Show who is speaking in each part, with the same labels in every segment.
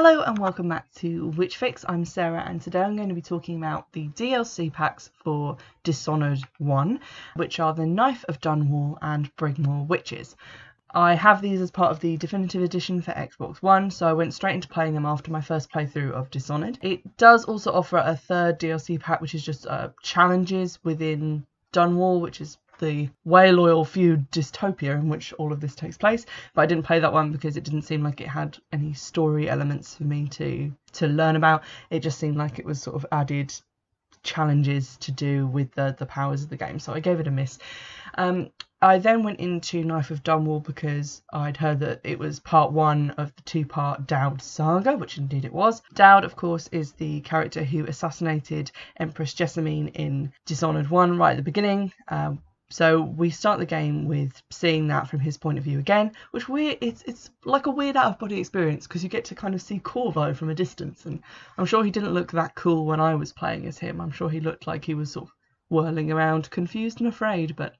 Speaker 1: Hello and welcome back to Witchfix. I'm Sarah and today I'm going to be talking about the DLC packs for Dishonoured 1, which are the Knife of Dunwall and Brigmore Witches. I have these as part of the Definitive Edition for Xbox One, so I went straight into playing them after my first playthrough of Dishonoured. It does also offer a third DLC pack, which is just challenges within Dunwall, which is the whale oil feud dystopia in which all of this takes place, but I didn't play that one because it didn't seem like it had any story elements for me to learn about. It just seemed like it was sort of added challenges to do with the powers of the game, so I gave it a miss. I then went into Knife of Dunwall because I'd heard that it was part one of the two-part Dowd saga, which indeed it was. Dowd, of course, is the character who assassinated Empress Jessamine in Dishonoured 1 right at the beginning. So we start the game with seeing that from his point of view again, which it's like a weird out-of-body experience because you get to kind of see Corvo from a distance, and I'm sure he didn't look that cool when I was playing as him. I'm sure he looked like he was sort of whirling around, confused and afraid, but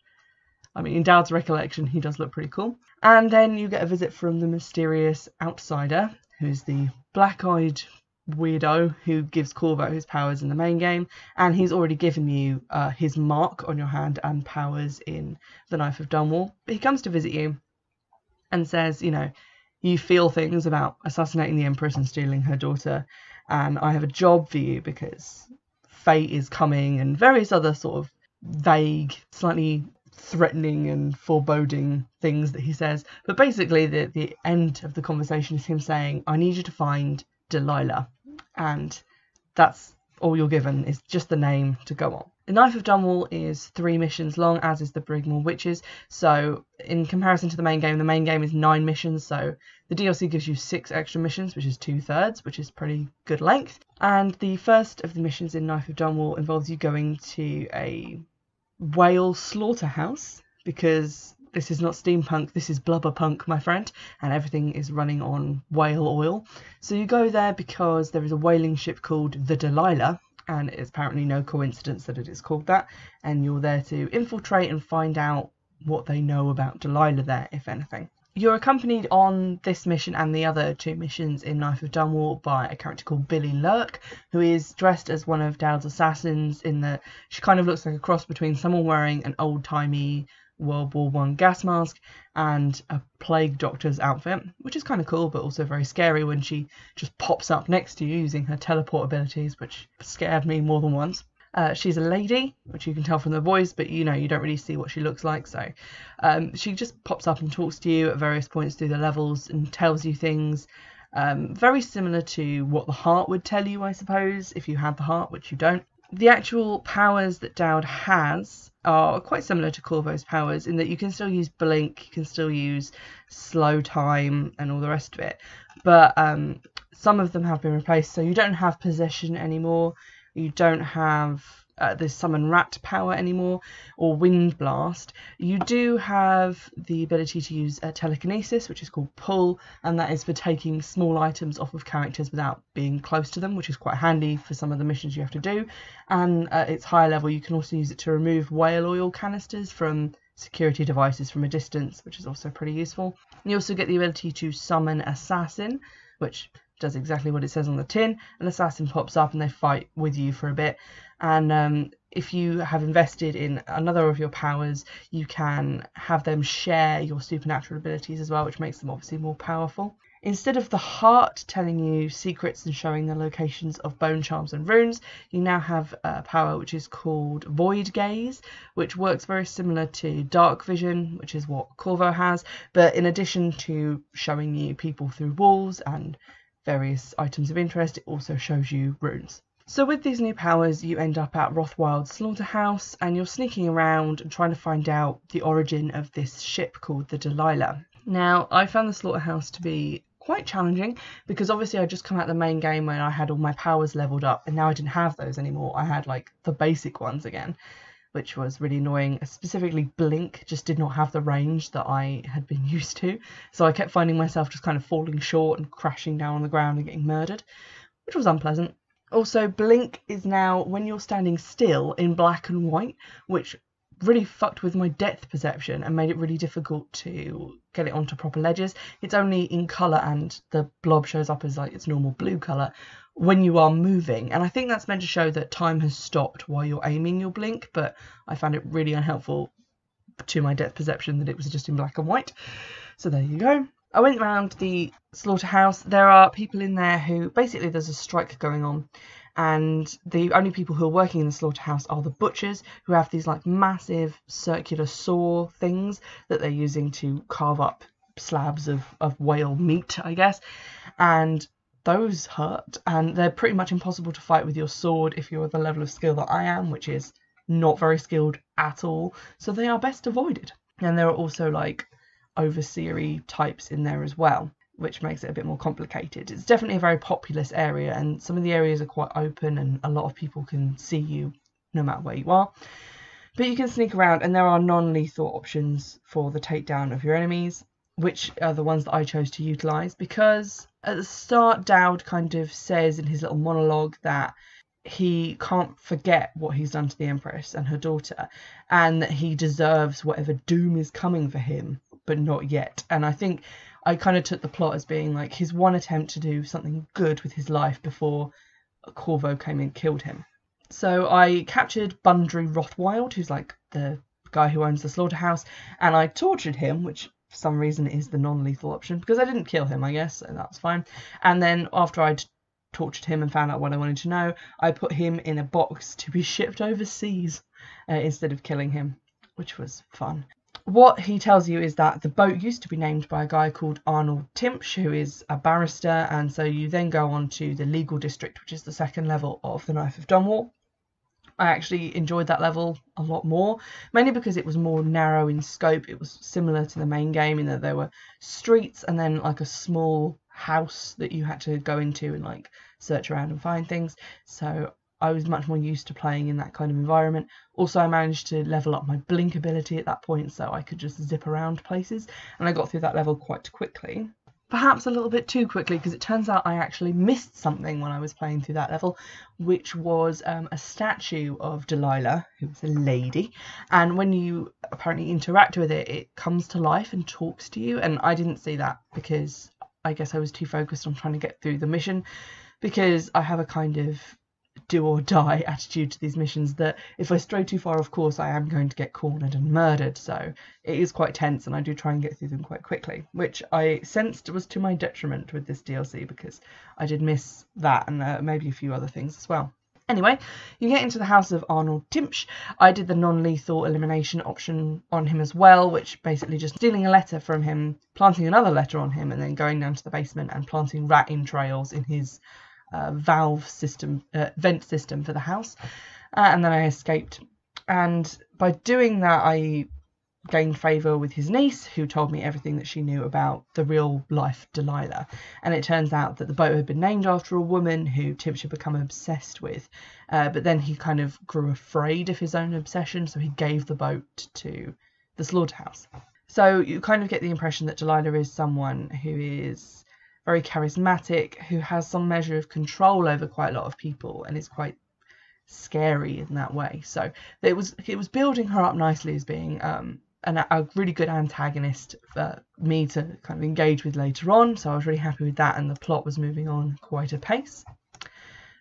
Speaker 1: I mean, in Dowd's recollection, he does look pretty cool. And then you get a visit from the mysterious outsider, who's the black-eyed weirdo who gives Corvo his powers in the main game, and he's already given you his mark on your hand and powers in the Knife of Dunwall. But he comes to visit you and says, you know, you feel things about assassinating the Empress and stealing her daughter, and I have a job for you because fate is coming, and various other sort of vague, slightly threatening and foreboding things that he says. But basically the end of the conversation is him saying, I need you to find Delilah, and that's all you're given, is just the name to go on. The Knife of Dunwall is 3 missions long, as is the Brigmore Witches, so in comparison to the main game is 9 missions, so the DLC gives you 6 extra missions, which is 2/3, which is pretty good length. And the first of the missions in Knife of Dunwall involves you going to a whale slaughterhouse, because this is not steampunk, this is blubberpunk, my friend, and everything is running on whale oil. So you go there because there is a whaling ship called the Delilah, and it's apparently no coincidence that it is called that, and you're there to infiltrate and find out what they know about Delilah there, if anything. You're accompanied on this mission and the other 2 missions in Knife of Dunwall by a character called Billy Lurk, who is dressed as one of Dowd's assassins in that she kind of looks like a cross between someone wearing an old-timey World War I gas mask and a plague doctor's outfit, which is kind of cool but also very scary when she just pops up next to you using her teleport abilities, which scared me more than once. She's a lady, which you can tell from the voice, but you know, you don't really see what she looks like, so she just pops up and talks to you at various points through the levels and tells you things very similar to what the heart would tell you, I suppose, if you had the heart, which you don't. The actual powers that Dowd has are quite similar to Corvo's powers in that you can still use blink, you can still use slow time and all the rest of it, but some of them have been replaced, so you don't have possession anymore, you don't have the summon rat power anymore, or wind blast. You do have the ability to use telekinesis, which is called pull, and that is for taking small items off of characters without being close to them, which is quite handy for some of the missions you have to do. And at its higher level, you can also use it to remove whale oil canisters from security devices from a distance, which is also pretty useful. You also get the ability to summon assassin, which does exactly what it says on the tin. An assassin pops up and they fight with you for a bit, and if you have invested in another of your powers, you can have them share your supernatural abilities as well, which makes them obviously more powerful. Instead of the heart telling you secrets and showing the locations of bone charms and runes, you now have a power which is called Void Gaze, which works very similar to Dark Vision, which is what Corvo has, but in addition to showing you people through walls and various items of interest, it also shows you runes. So with these new powers, you end up at Rothwild's slaughterhouse, and you're sneaking around and trying to find out the origin of this ship called the Delilah. Now, I found the slaughterhouse to be quite challenging because obviously I just come out the main game when I had all my powers leveled up, and now I didn't have those anymore. I had like the basic ones again, which was really annoying. Specifically, Blink just did not have the range that I had been used to, so I kept finding myself just kind of falling short and crashing down on the ground and getting murdered, which was unpleasant. Also, Blink is now when you're standing still in black and white, which really fucked with my depth perception and made it really difficult to get it onto proper ledges. It's only in colour, and the blob shows up as like its normal blue colour when you are moving, and I think that's meant to show that time has stopped while you're aiming your blink, but I found it really unhelpful to my depth perception that it was just in black and white. So there you go. I went around the slaughterhouse. There are people in there who, basically there's a strike going on, and the only people who are working in the slaughterhouse are the butchers, who have these like massive circular saw things that they're using to carve up slabs of whale meat, I guess, and those hurt, and they're pretty much impossible to fight with your sword if you're at the level of skill that I am, which is not very skilled at all, so they are best avoided. And there are also like overseery types in there as well, which makes it a bit more complicated. It's definitely a very populous area, and some of the areas are quite open and a lot of people can see you no matter where you are. But you can sneak around, and there are non-lethal options for the takedown of your enemies, which are the ones that I chose to utilise, because at the start Dowd kind of says in his little monologue that he can't forget what he's done to the Empress and her daughter, and that he deserves whatever doom is coming for him, but not yet. And I think I kind of took the plot as being like his one attempt to do something good with his life before Corvo came and killed him. So I captured Bundry Rothwild, who's like the guy who owns the slaughterhouse, and I tortured him, which for some reason is the non-lethal option, because I didn't kill him, I guess, and that's fine. And then after I'd tortured him and found out what I wanted to know, I put him in a box to be shipped overseas instead of killing him, which was fun. What he tells you is that the boat used to be named by a guy called Arnold Timpsch, who is a barrister, and so you then go on to the legal district, which is the second level of the Knife of Dunwall. I actually enjoyed that level a lot more, mainly because it was more narrow in scope. It was similar to the main game in that there were streets and then like a small house that you had to go into and like search around and find things. So I was much more used to playing in that kind of environment. Also, I managed to level up my blink ability at that point, so I could just zip around places, and I got through that level quite quickly. Perhaps a little bit too quickly, because it turns out I actually missed something when I was playing through that level, which was a statue of Delilah, who was a lady, and when you apparently interact with it, it comes to life and talks to you, and I didn't see that because I guess I was too focused on trying to get through the mission, because I have a kind of do or die attitude to these missions that if I stray too far off course I am going to get cornered and murdered, so it is quite tense and I do try and get through them quite quickly, which I sensed was to my detriment with this DLC because I did miss that and maybe a few other things as well. Anyway, you get into the house of Arnold Timpsch. I did the non-lethal elimination option on him as well, which basically just stealing a letter from him, planting another letter on him, and then going down to the basement and planting rat entrails in his valve system, vent system for the house, and then I escaped. And by doing that, I gained favour with his niece, who told me everything that she knew about the real life Delilah. And it turns out that the boat had been named after a woman who Timpsch had become obsessed with, but then he kind of grew afraid of his own obsession, so he gave the boat to the slaughterhouse. So you kind of get the impression that Delilah is someone who is very charismatic, who has some measure of control over quite a lot of people and is quite scary in that way. So it was building her up nicely as being a really good antagonist for me to kind of engage with later on, so I was really happy with that, and the plot was moving on quite a pace.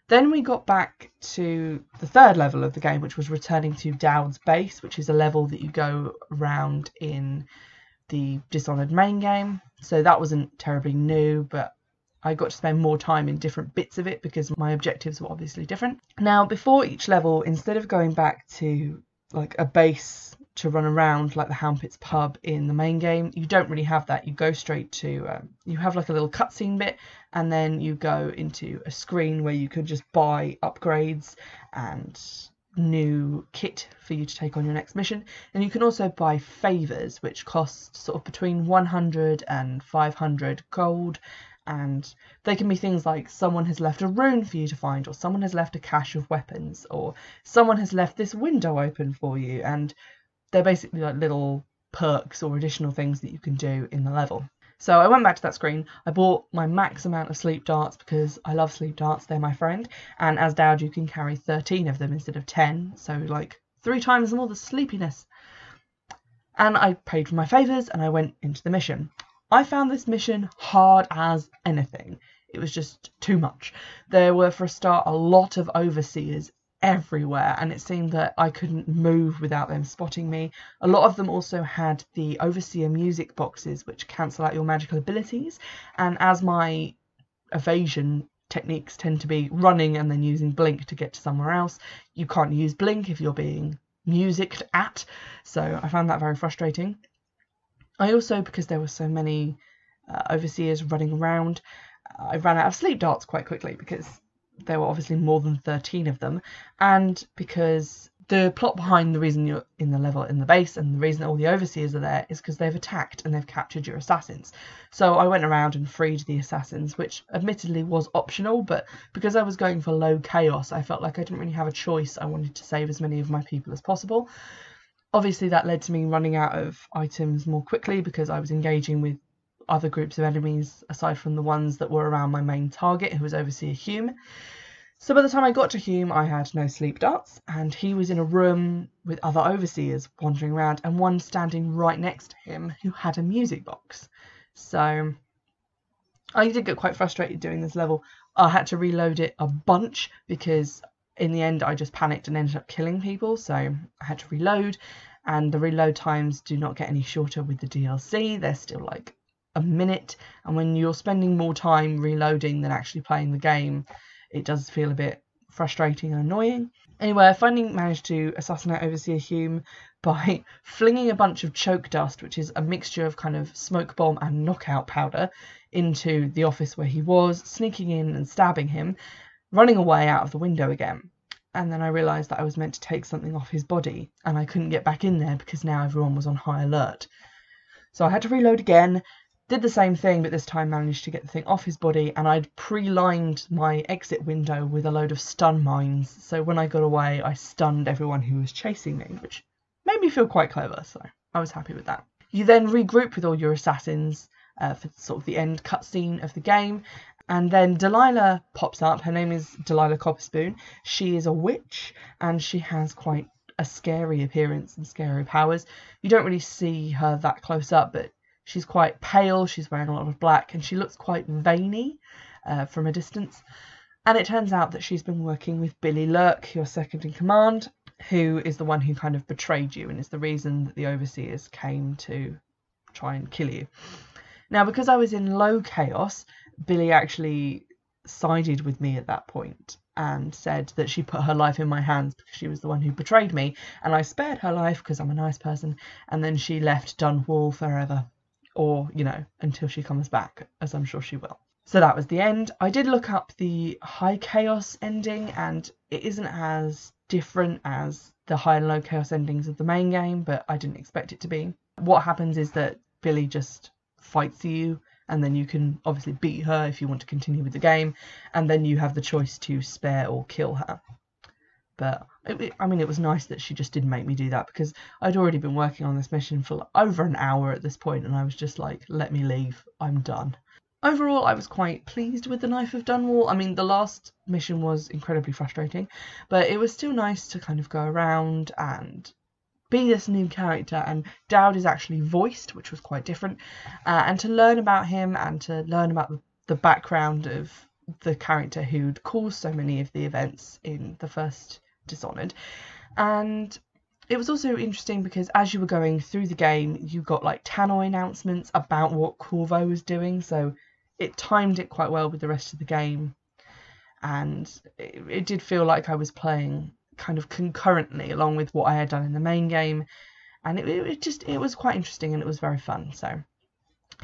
Speaker 1: Then we got back to the third level of the game, which was returning to Dowd's base, which is a level that you go around in the Dishonoured main game. So that wasn't terribly new, but I got to spend more time in different bits of it because my objectives were obviously different. Now, before each level, instead of going back to like a base to run around like the Houndpits pub in the main game, you don't really have that. You go straight to, you have like a little cutscene bit, and then you go into a screen where you could just buy upgrades and new kit for you to take on your next mission. And you can also buy favours, which cost sort of between 100 and 500 gold, and they can be things like someone has left a rune for you to find, or someone has left a cache of weapons, or someone has left this window open for you, and they're basically like little perks or additional things that you can do in the level. So I went back to that screen, I bought my max amount of sleep darts because I love sleep darts, they're my friend, and as Dowd you can carry 13 of them instead of 10, so like 3 times more the sleepiness. And I paid for my favours and I went into the mission. I found this mission hard as anything. It was just too much. There were, for a start, a lot of overseers everywhere, and it seemed that I couldn't move without them spotting me. A lot of them also had the overseer music boxes, which cancel out your magical abilities, and as my evasion techniques tend to be running and then using blink to get to somewhere else, you can't use blink if you're being musicked at, so I found that very frustrating. I also, because there were so many overseers running around, I ran out of sleep darts quite quickly because there were obviously more than 13 of them, and because the plot behind the reason you're in the level in the base and the reason all the overseers are there is because they've attacked and they've captured your assassins. So I went around and freed the assassins, which admittedly was optional, but because I was going for low chaos, I felt like I didn't really have a choice. I wanted to save as many of my people as possible. Obviously that led to me running out of items more quickly because I was engaging with other groups of enemies aside from the ones that were around my main target, who was Overseer Hume. So by the time I got to Hume, I had no sleep darts, and he was in a room with other overseers wandering around, and one standing right next to him who had a music box. So I did get quite frustrated doing this level. I had to reload it a bunch because in the end I just panicked and ended up killing people, so I had to reload, and the reload times do not get any shorter with the DLC. They're still like a minute, and when you're spending more time reloading than actually playing the game, it does feel a bit frustrating and annoying. Anyway, I finally managed to assassinate Overseer Hume by flinging a bunch of choke dust, which is a mixture of kind of smoke bomb and knockout powder, into the office where he was, sneaking in and stabbing him, running away out of the window again. And then I realised that I was meant to take something off his body, and I couldn't get back in there because now everyone was on high alert. So I had to reload again, did the same thing, but this time managed to get the thing off his body, and I'd pre-lined my exit window with a load of stun mines, so when I got away I stunned everyone who was chasing me, which made me feel quite clever, so I was happy with that. You then regroup with all your assassins for sort of the end cutscene of the game, and then Delilah pops up. Her name is Delilah Copperspoon. She is a witch, and she has quite a scary appearance and scary powers. You don't really see her that close up, but she's quite pale, she's wearing a lot of black, and she looks quite veiny from a distance. And it turns out that she's been working with Billy Lurk, your second in command, who is the one who kind of betrayed you and is the reason that the Overseers came to try and kill you. Now, because I was in low chaos, Billy actually sided with me at that point and said that she put her life in my hands because she was the one who betrayed me, and I spared her life because I'm a nice person, and then she left Dunwall forever. Or, you know, until she comes back, as I'm sure she will. So that was the end. I did look up the high chaos ending, and it isn't as different as the high and low chaos endings of the main game, but I didn't expect it to be. What happens is that Billy just fights you, and then you can obviously beat her if you want to continue with the game, and then you have the choice to spare or kill her. But, I mean, it was nice that she just didn't make me do that, because I'd already been working on this mission for over an hour at this point, and I was just like, let me leave, I'm done. Overall, I was quite pleased with the Knife of Dunwall. I mean, the last mission was incredibly frustrating, but it was still nice to kind of go around and be this new character, and Dowd is actually voiced, which was quite different, and to learn about him and to learn about the background of the character who'd caused so many of the events in the first Dishonoured. And it was also interesting because as you were going through the game, you got like tannoy announcements about what Corvo was doing, so it timed it quite well with the rest of the game, and it did feel like I was playing kind of concurrently along with what I had done in the main game, and it was quite interesting and it was very fun. So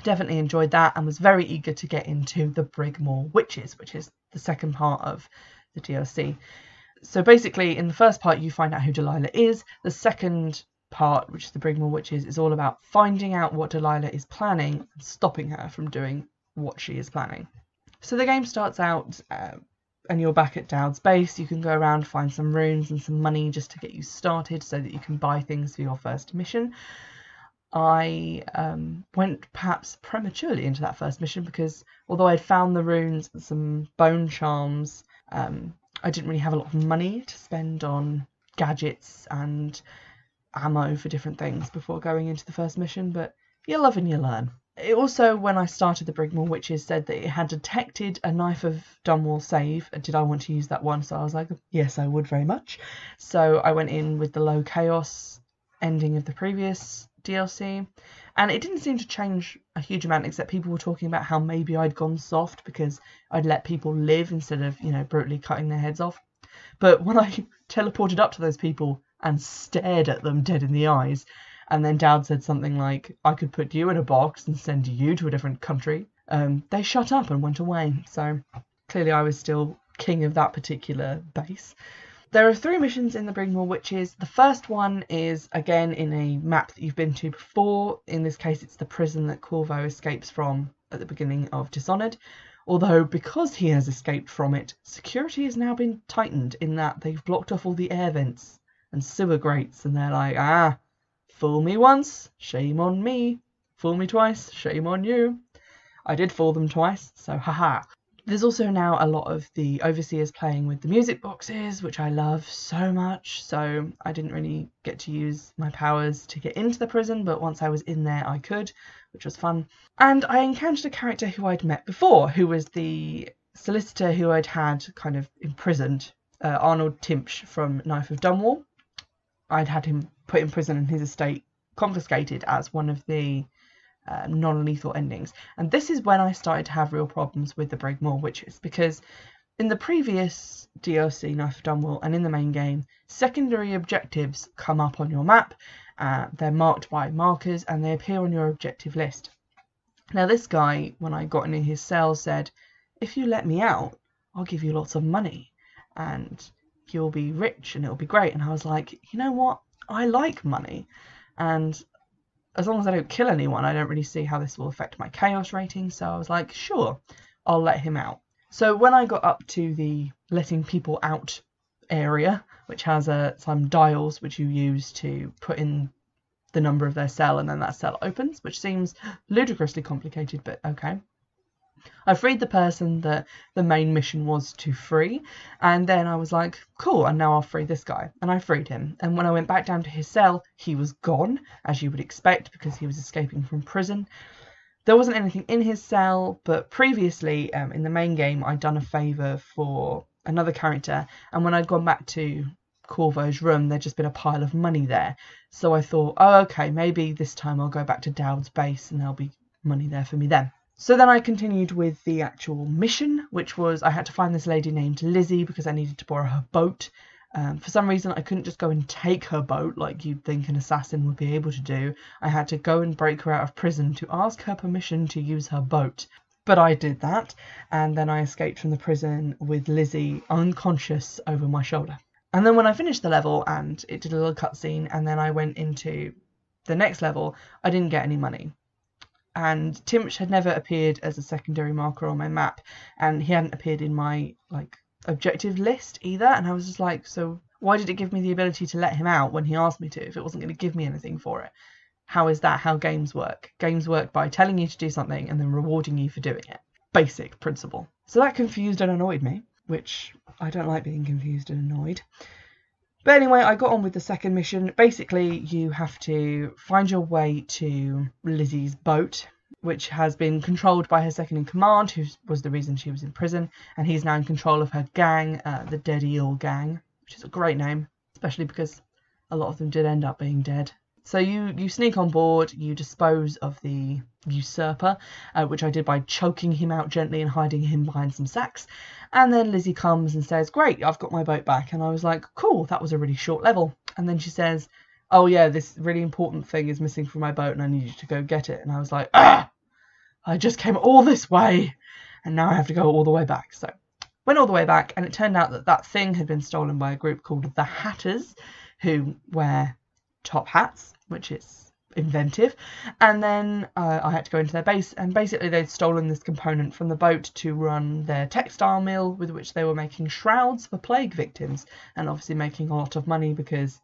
Speaker 1: definitely enjoyed that and was very eager to get into the Brigmore Witches, which is the second part of the DLC. So basically, in the first part, you find out who Delilah is. The second part, which is the Brigmore Witches, is all about finding out what Delilah is planning and stopping her from doing what she is planning. So the game starts out and you're back at Dowd's base. You can go around, find some runes and some money just to get you started so that you can buy things for your first mission. I went perhaps prematurely into that first mission because although I'd found the runes and some bone charms, I didn't really have a lot of money to spend on gadgets and ammo for different things before going into the first mission, but you love and you learn. It also, when I started the Brigmore Witches, said that it had detected a Knife of Dunwall save. Did I want to use that one? So I was like, yes, I would very much. So I went in with the low chaos ending of the previous DLC, and it didn't seem to change a huge amount, except people were talking about how maybe I'd gone soft because I'd let people live instead of, brutally cutting their heads off. But when I teleported up to those people and stared at them dead in the eyes, and then Dad said something like, I could put you in a box and send you to a different country, they shut up and went away. So clearly I was still king of that particular base. There are 3 missions in the Brigmore Witches. The first one is, again, in a map that you've been to before. In this case, it's the prison that Corvo escapes from at the beginning of Dishonoured. Although, because he has escaped from it, security has now been tightened in that they've blocked off all the air vents and sewer grates, and they're like, fool me once, shame on me. Fool me twice, shame on you. I did fool them twice, so haha. There's also now a lot of the overseers playing with the music boxes, which I love so much, so I didn't really get to use my powers to get into the prison, but once I was in there I could, which was fun. And I encountered a character who I'd met before, who was the solicitor who I'd had kind of imprisoned, Arnold Timpsch from Knife of Dunwall. I'd had him put in prison and his estate confiscated as one of the non-lethal endings. And this is when I started to have real problems with the Brigmore Witches, because in the previous DLC, Knife of Dunwall, and in the main game, secondary objectives come up on your map. They're marked by markers and they appear on your objective list. Now this guy, when I got into his cell, said, if you let me out, I'll give you lots of money and you'll be rich and it'll be great. And I was like, you know what? I like money, and as long as I don't kill anyone, I don't really see how this will affect my chaos rating. So I was like, sure, I'll let him out. So when I got up to the letting people out area, which has some dials which you use to put in the number of their cell, and then that cell opens, which seems ludicrously complicated, but okay. I freed the person that the main mission was to free, and then I was like, cool, and now I'll free this guy. And I freed him. And when I went back down to his cell, he was gone, as you would expect, because he was escaping from prison. There wasn't anything in his cell, but previously, in the main game, I'd done a favour for another character, and when I'd gone back to Corvo's room, there'd just been a pile of money there. So I thought, oh, okay, maybe this time I'll go back to Dowd's base and there'll be money there for me then. So then I continued with the actual mission, which was I had to find this lady named Lizzie because I needed to borrow her boat. For some reason, I couldn't just go and take her boat like you'd think an assassin would be able to do. I had to go and break her out of prison to ask her permission to use her boat. But I did that, and then I escaped from the prison with Lizzie unconscious over my shoulder. And then when I finished the level and it did a little cutscene, and then I went into the next level, I didn't get any money. And Timpsch had never appeared as a secondary marker on my map, and he hadn't appeared in my objective list either. And I was just like, so why did it give me the ability to let him out when he asked me to if it wasn't going to give me anything for it? How is that how games work? Games work by telling you to do something and then rewarding you for doing it. Basic principle. So that confused and annoyed me, which I don't like being confused and annoyed. But anyway, I got on with the second mission. Basically, you have to find your way to Lizzie's boat, which has been controlled by her second-in-command, who was the reason she was in prison, and he's now in control of her gang, the Dead Eel Gang, which is a great name, especially because a lot of them did end up being dead. So you sneak on board, you dispose of the usurper, which I did by choking him out gently and hiding him behind some sacks. And then Lizzie comes and says, great, I've got my boat back. And I was like, cool, that was a really short level. And then she says, oh yeah, this really important thing is missing from my boat and I need you to go get it. And I was like, I just came all this way and now I have to go all the way back. So went all the way back, and it turned out that that thing had been stolen by a group called the Hatters, who wear top hats, which is inventive. And then I had to go into their base, and basically they'd stolen this component from the boat to run their textile mill, with which they were making shrouds for plague victims, and obviously making a lot of money because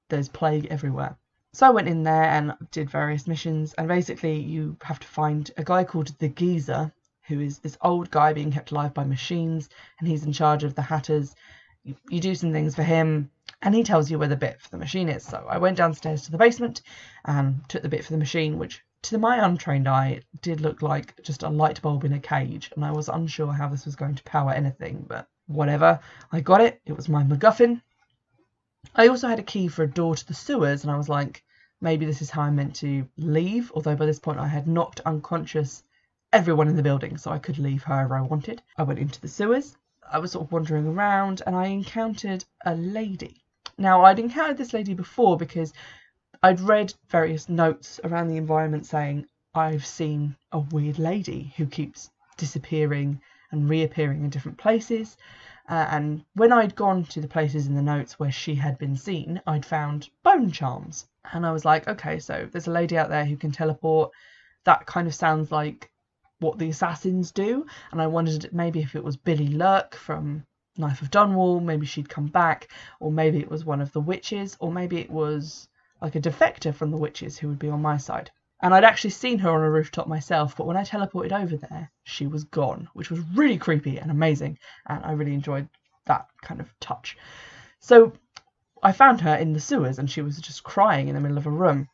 Speaker 1: there's plague everywhere. So I went in there and did various missions, and basically you have to find a guy called the Geezer, who is this old guy being kept alive by machines, and he's in charge of the Hatters. you do some things for him, and he tells you where the bit for the machine is. So I went downstairs to the basement and took the bit for the machine, which to my untrained eye did look like just a light bulb in a cage, and I was unsure how this was going to power anything, but whatever. I got it. It was my MacGuffin. I also had a key for a door to the sewers, and I was like, maybe this is how I'm meant to leave, although by this point I had knocked unconscious everyone in the building, so I could leave however I wanted. I went into the sewers. I was sort of wandering around, and I encountered a lady. Now, I'd encountered this lady before because I'd read various notes around the environment saying, I've seen a weird lady who keeps disappearing and reappearing in different places. And when I'd gone to the places in the notes where she had been seen, I'd found bone charms. And I was like, okay, so there's a lady out there who can teleport. That kind of sounds like what the assassins do. And I wondered maybe if it was Billy Lurk from Knife of Dunwall, maybe she'd come back, or maybe it was one of the witches, or maybe it was like a defector from the witches who would be on my side. And I'd actually seen her on a rooftop myself, but when I teleported over there, she was gone, which was really creepy and amazing, and I really enjoyed that kind of touch. So I found her in the sewers, and she was just crying in the middle of a room.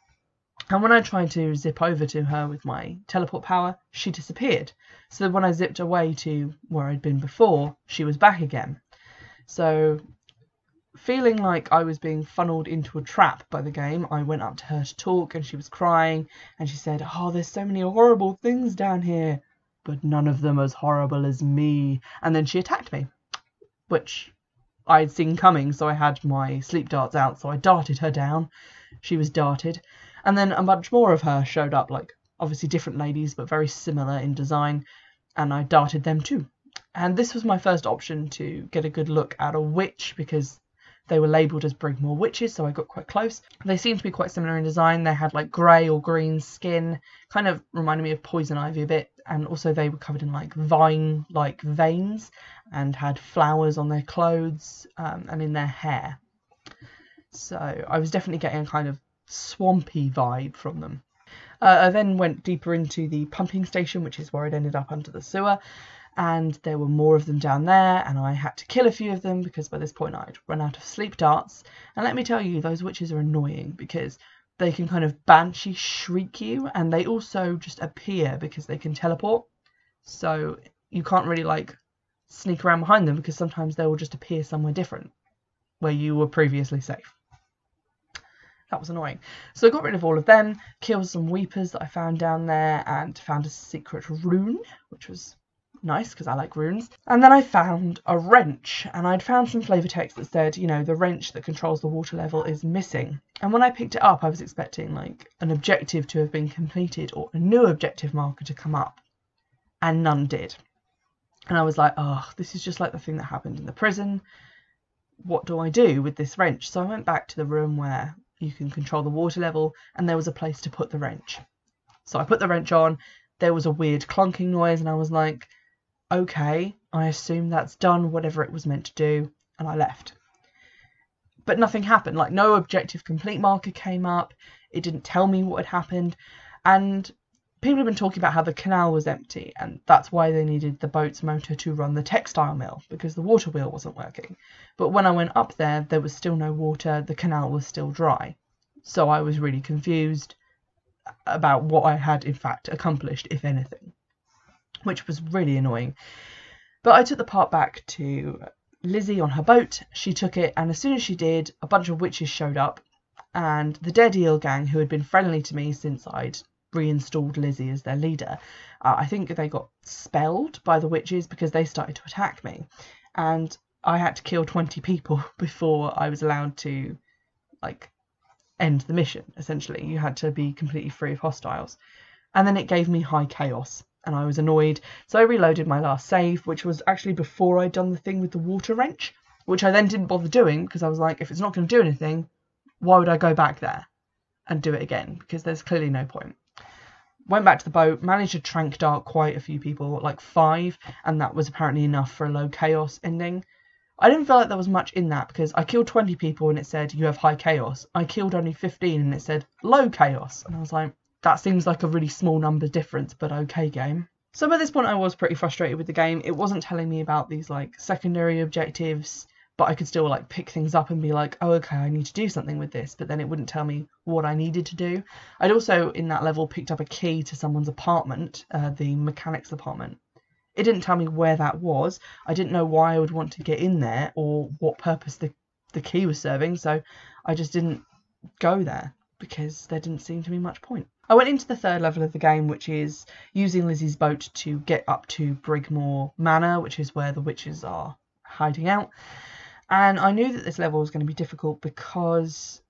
Speaker 1: And when I tried to zip over to her with my teleport power, she disappeared. So when I zipped away to where I'd been before, she was back again. So feeling like I was being funneled into a trap by the game, I went up to her to talk, and she was crying, and she said, oh, there's so many horrible things down here, but none of them as horrible as me. And then she attacked me, which I'd seen coming, so I had my sleep darts out, so I darted her down. She was darted. And then a bunch more of her showed up, like obviously different ladies, but very similar in design, and I darted them too. And this was my first option to get a good look at a witch, because they were labelled as Brigmore witches, so I got quite close. They seemed to be quite similar in design. They had like grey or green skin, kind of reminded me of poison ivy a bit, and also they were covered in like vine-like veins and had flowers on their clothes and in their hair. So I was definitely getting a kind of swampy vibe from them. I then went deeper into the pumping station, which is where I'd ended up under the sewer, and there were more of them down there, and I had to kill a few of them because by this point I'd run out of sleep darts. And let me tell you, those witches are annoying because they can kind of banshee shriek you, and they also just appear because they can teleport, so you can't really like sneak around behind them because sometimes they will just appear somewhere different where you were previously safe. That was annoying. So I got rid of all of them, killed some weepers that I found down there, and found a secret rune, which was nice because I like runes. And then I found a wrench, and I'd found some flavour text that said, you know, the wrench that controls the water level is missing. And when I picked it up, I was expecting like an objective to have been completed or a new objective marker to come up, and none did. And I was like, oh, this is just like the thing that happened in the prison. What do I do with this wrench? So I went back to the room where you can control the water level, and there was a place to put the wrench. So I put the wrench on, there was a weird clunking noise, and I was like, okay, I assume that's done whatever it was meant to do, and I left. But nothing happened, like no objective complete marker came up, it didn't tell me what had happened, and people have been talking about how the canal was empty, and that's why they needed the boat's motor to run the textile mill, because the water wheel wasn't working. But when I went up there, there was still no water, the canal was still dry. So I was really confused about what I had in fact accomplished, if anything, which was really annoying. But I took the part back to Lizzie on her boat, she took it, and as soon as she did, a bunch of witches showed up, and the Dead Eel gang, who had been friendly to me since I'd reinstalled Lizzie as their leader, I think they got spelled by the witches because they started to attack me, and I had to kill 20 people before I was allowed to like end the mission. Essentially, you had to be completely free of hostiles, and then it gave me high chaos, and I was annoyed, so I reloaded my last save, which was actually before I'd done the thing with the water wrench, which I then didn't bother doing because I was like, if it's not going to do anything, why would I go back there and do it again, because there's clearly no point. Went back to the boat, managed to trank dart quite a few people, like 5, and that was apparently enough for a low chaos ending. I didn't feel like there was much in that because I killed 20 people and it said you have high chaos. I killed only 15 and it said low chaos, and I was like, that seems like a really small number difference, but okay, game. So by this point I was pretty frustrated with the game. It wasn't telling me about these like secondary objectives, but I could still like pick things up and be like, oh, okay, I need to do something with this, but then it wouldn't tell me what I needed to do. I'd also in that level picked up a key to someone's apartment, the mechanics apartment. It didn't tell me where that was. I didn't know why I would want to get in there or what purpose the key was serving, so I just didn't go there because there didn't seem to be much point. I went into the third level of the game, which is using Lizzie's boat to get up to Brigmore Manor, which is where the witches are hiding out. And I knew that this level was going to be difficult because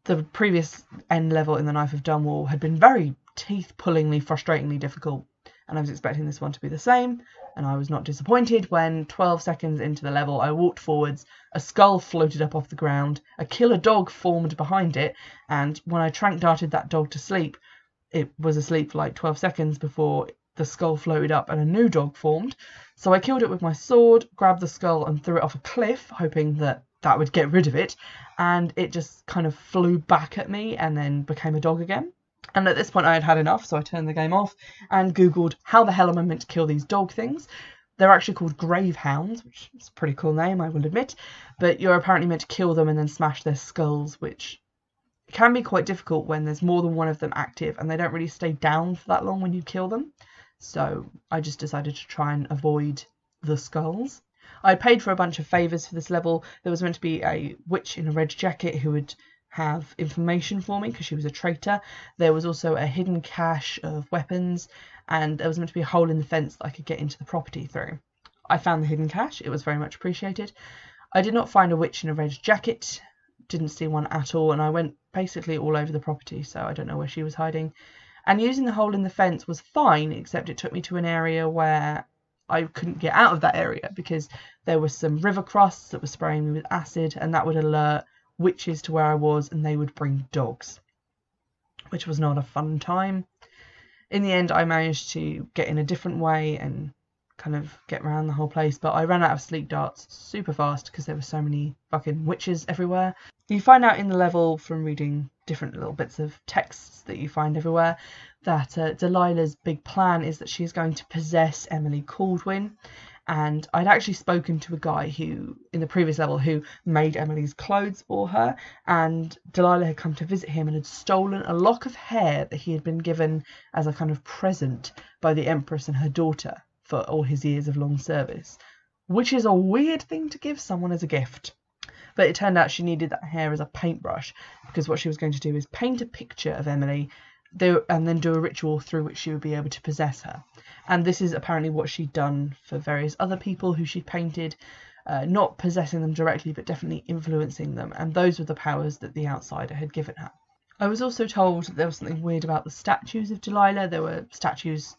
Speaker 1: the previous end level in the Knife of Dunwall had been very teeth-pullingly, frustratingly difficult, and I was expecting this one to be the same, and I was not disappointed when 12 seconds into the level I walked forwards, a skull floated up off the ground, a killer dog formed behind it, and when I trank darted that dog to sleep, it was asleep for like 12 seconds before the skull floated up and a new dog formed. So I killed it with my sword, grabbed the skull and threw it off a cliff, hoping that that would get rid of it, and it just kind of flew back at me and then became a dog again. And at this point I had had enough, so I turned the game off and googled how the hell am I meant to kill these dog things. They're actually called grave hounds, which is a pretty cool name, I will admit, but you're apparently meant to kill them and then smash their skulls, which can be quite difficult when there's more than one of them active and they don't really stay down for that long when you kill them. So I just decided to try and avoid the skulls. I paid for a bunch of favours for this level. There was meant to be a witch in a red jacket who would have information for me because she was a traitor. There was also a hidden cache of weapons, and there was meant to be a hole in the fence that I could get into the property through. I found the hidden cache. It was very much appreciated. I did not find a witch in a red jacket. Didn't see one at all, and I went basically all over the property, so I don't know where she was hiding. And using the hole in the fence was fine, except it took me to an area where I couldn't get out of that area because there was some river crusts that were spraying me with acid, and that would alert witches to where I was and they would bring dogs, which was not a fun time. In the end I managed to get in a different way and kind of get around the whole place, but I ran out of sleep darts super fast because there were so many fucking witches everywhere. You find out in the level from reading different little bits of texts that you find everywhere that Delilah's big plan is that she's going to possess Emily Caldwin, and I'd actually spoken to a guy who in the previous level who made Emily's clothes for her, and Delilah had come to visit him and had stolen a lock of hair that he had been given as a kind of present by the Empress and her daughter for all his years of long service, which is a weird thing to give someone as a gift. But it turned out she needed that hair as a paintbrush, because what she was going to do is paint a picture of Emily and then do a ritual through which she would be able to possess her. And this is apparently what she'd done for various other people who she'd painted, not possessing them directly, but definitely influencing them. And those were the powers that the outsider had given her. I was also told that there was something weird about the statues of Delilah. There were statues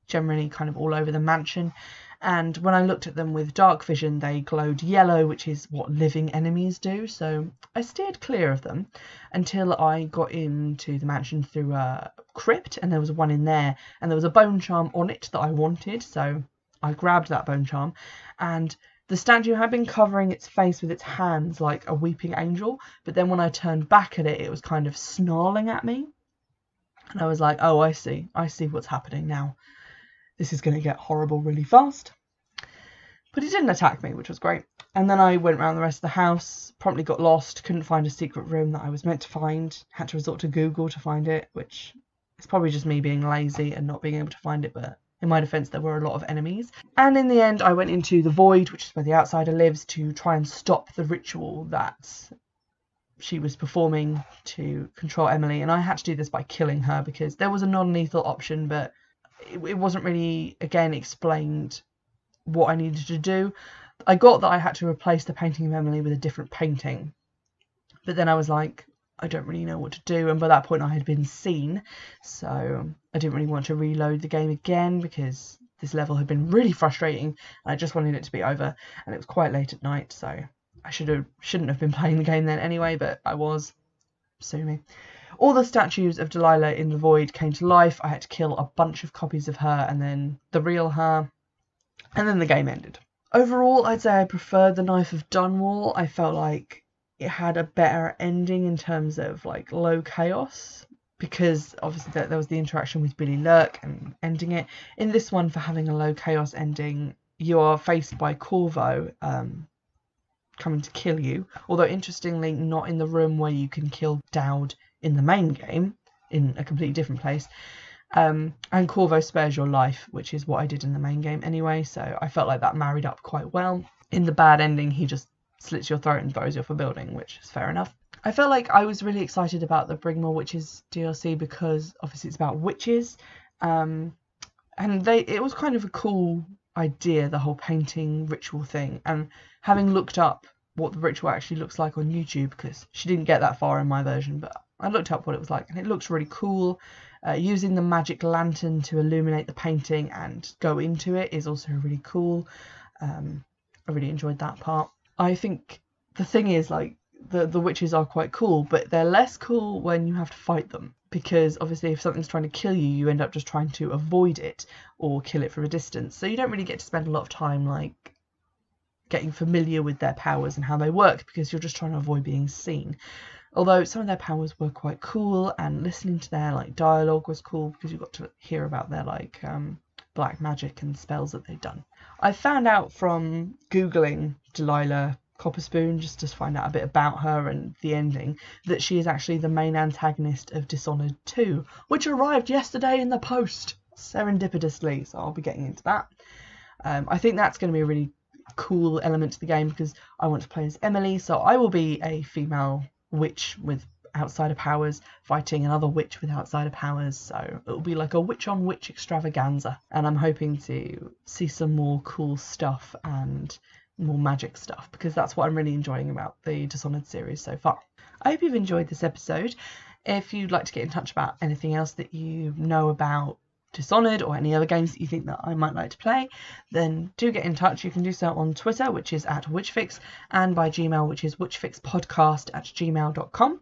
Speaker 1: generally kind of all over the mansion, and when I looked at them with dark vision they glowed yellow, which is what living enemies do, so I steered clear of them until I got into the mansion through a crypt, and there was one in there and there was a bone charm on it that I wanted, so I grabbed that bone charm, and the statue had been covering its face with its hands like a weeping angel, but then when I turned back at it, it was kind of snarling at me, and I was like, oh, I see what's happening now. This is going to get horrible really fast. But it didn't attack me, which was great. And then I went around the rest of the house, promptly got lost, couldn't find a secret room that I was meant to find, had to resort to Google to find it, which is probably just me being lazy and not being able to find it, but in my defence there were a lot of enemies. And in the end I went into the Void, which is where the outsider lives, to try and stop the ritual that she was performing to control Emily, and I had to do this by killing her because there was a non-lethal option, but it wasn't really, again, explained what I needed to do. I got that I had to replace the painting of Emily with a different painting, but then I was like, I don't really know what to do, and by that point I had been seen, so I didn't really want to reload the game again because this level had been really frustrating and I just wanted it to be over, and it was quite late at night, so I shouldn't have been playing the game then anyway, but I was. Sue me. All the statues of Delilah in the Void came to life. I had to kill a bunch of copies of her and then the real her, and then the game ended. Overall, I'd say I preferred the Knife of Dunwall. I felt like it had a better ending in terms of like low chaos, because obviously there was the interaction with Billy Lurk and ending it. In this one, for having a low chaos ending, you are faced by Corvo, coming to kill you. Although interestingly, not in the room where you can kill Dowd in the main game, in a completely different place. And Corvo spares your life, which is what I did in the main game anyway, so I felt like that married up quite well. In the bad ending, he just slits your throat and throws you off a building, which is fair enough. I felt like I was really excited about the Brigmore Witches DLC because obviously it's about witches, and it was kind of a cool idea, the whole painting ritual thing, and having looked up what the ritual actually looks like on YouTube, because she didn't get that far in my version, but I looked up what it was like and it looks really cool. Using the magic lantern to illuminate the painting and go into it is also really cool. I really enjoyed that part. I think the thing is, like, the witches are quite cool, but they're less cool when you have to fight them, because obviously if something's trying to kill you, you end up just trying to avoid it or kill it from a distance. So you don't really get to spend a lot of time like getting familiar with their powers and how they work, because you're just trying to avoid being seen. Although some of their powers were quite cool, and listening to their like dialogue was cool because you got to hear about their like black magic and spells that they've done. I found out from Googling Delilah Copperspoon, just to find out a bit about her and the ending, that she is actually the main antagonist of Dishonored 2, which arrived yesterday in the post, serendipitously, so I'll be getting into that. I think that's going to be a really cool element to the game, because I want to play as Emily, so I will be a female witch with outsider powers fighting another witch with outsider powers, so it'll be like a witch on witch extravaganza, and I'm hoping to see some more cool stuff and more magic stuff, because that's what I'm really enjoying about the Dishonored series so far. I hope you've enjoyed this episode. If you'd like to get in touch about anything else that you know about Dishonored or any other games that you think that I might like to play, then do get in touch. You can do so on Twitter, which is @Witchfix, and by Gmail, which is witchfixpodcast@gmail.com.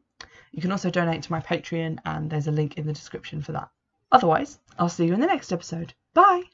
Speaker 1: You can also donate to my Patreon, and there's a link in the description for that. Otherwise, I'll see you in the next episode. Bye!